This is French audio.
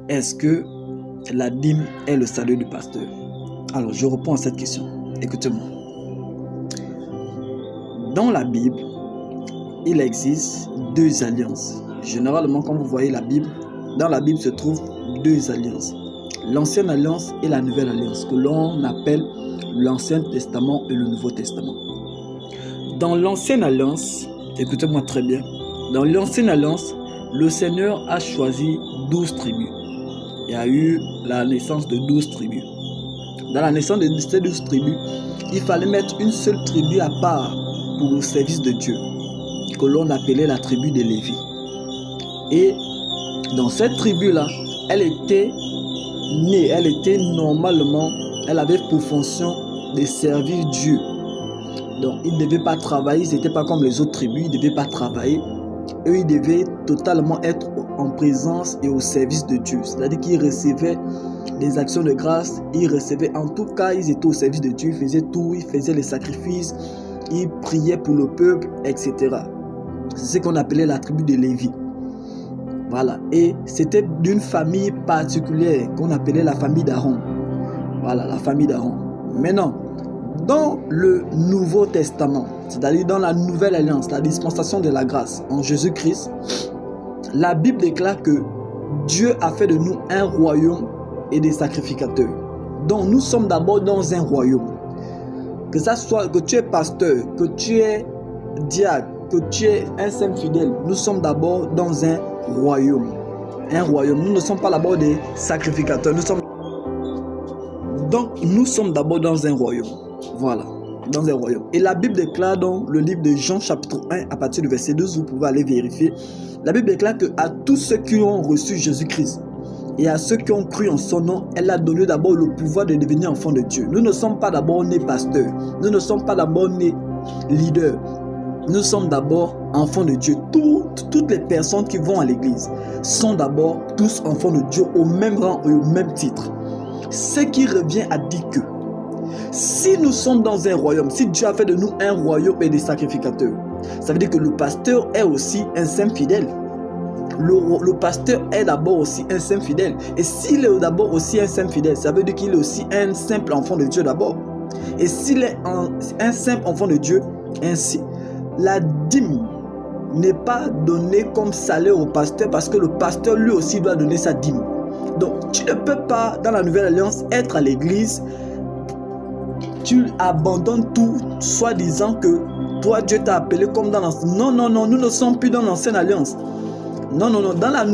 est-ce que la dîme est le salut du pasteur? Alors, je réponds à cette question. Écoutez-moi. Dans la Bible, il existe deux alliances. Généralement, quand vous voyez la Bible, dans la Bible se trouvent deux alliances. L'ancienne alliance et la nouvelle alliance, que l'on appelle l'Ancien Testament et le Nouveau Testament. Dans l'ancienne alliance, écoutez-moi très bien, dans l'ancienne alliance, le Seigneur a choisi 12 tribus. Il y a eu la naissance de 12 tribus. Dans la naissance de ces 12 tribus, il fallait mettre une seule tribu à part pour le service de Dieu, que l'on appelait la tribu de Lévi. Et dans cette tribu-là, elle était née, elle avait pour fonction de servir Dieu. Donc, ils ne devaient pas travailler, ils n'étaient pas comme les autres tribus, ils ne devaient pas travailler. Eux, ils devaient totalement être en présence et au service de Dieu. C'est-à-dire qu'ils recevaient des actions de grâce, en tout cas, ils étaient au service de Dieu, ils faisaient tout, ils faisaient les sacrifices, ils priaient pour le peuple, etc. C'est ce qu'on appelait la tribu de Lévi. Voilà. Et c'était d'une famille particulière qu'on appelait la famille d'Aaron. Voilà, la famille d'Aaron. Maintenant, dans le Nouveau Testament, c'est-à-dire dans la Nouvelle Alliance, la dispensation de la grâce en Jésus-Christ, la Bible déclare que Dieu a fait de nous un royaume et des sacrificateurs. Donc nous sommes d'abord dans un royaume. Que ça soit que tu es pasteur, que tu es diacre, que tu es un saint fidèle, nous sommes d'abord dans un royaume. Un royaume. Nous ne sommes pas d'abord des sacrificateurs. Donc nous sommes d'abord dans un royaume. Voilà, dans un royaume. Et la Bible déclare dans le livre de Jean chapitre 1 à partir du verset 12, vous pouvez aller vérifier. La Bible déclare que à tous ceux qui ont reçu Jésus-Christ et à ceux qui ont cru en son nom, elle a donné d'abord le pouvoir de devenir enfants de Dieu. Nous ne sommes pas d'abord nés pasteurs. Nous ne sommes pas d'abord nés leaders. Nous sommes d'abord enfants de Dieu. Toutes les personnes qui vont à l'église sont d'abord tous enfants de Dieu au même rang et au même titre. Ce qui revient à dire que si nous sommes dans un royaume, si Dieu a fait de nous un royaume et des sacrificateurs, ça veut dire que le pasteur est aussi un saint fidèle. Le pasteur est d'abord aussi un saint fidèle. Et s'il est d'abord aussi un saint fidèle, ça veut dire qu'il est aussi un simple enfant de Dieu d'abord. Et s'il est un simple enfant de Dieu, ainsi, la dîme n'est pas donnée comme salaire au pasteur parce que le pasteur lui aussi doit donner sa dîme. Donc tu ne peux pas dans la nouvelle alliance être à l'église, tu abandonnes tout, soit disant que toi Dieu t'a appelé comme dans l'ancienne. Non, nous ne sommes plus dans l'ancienne alliance. Non, dans la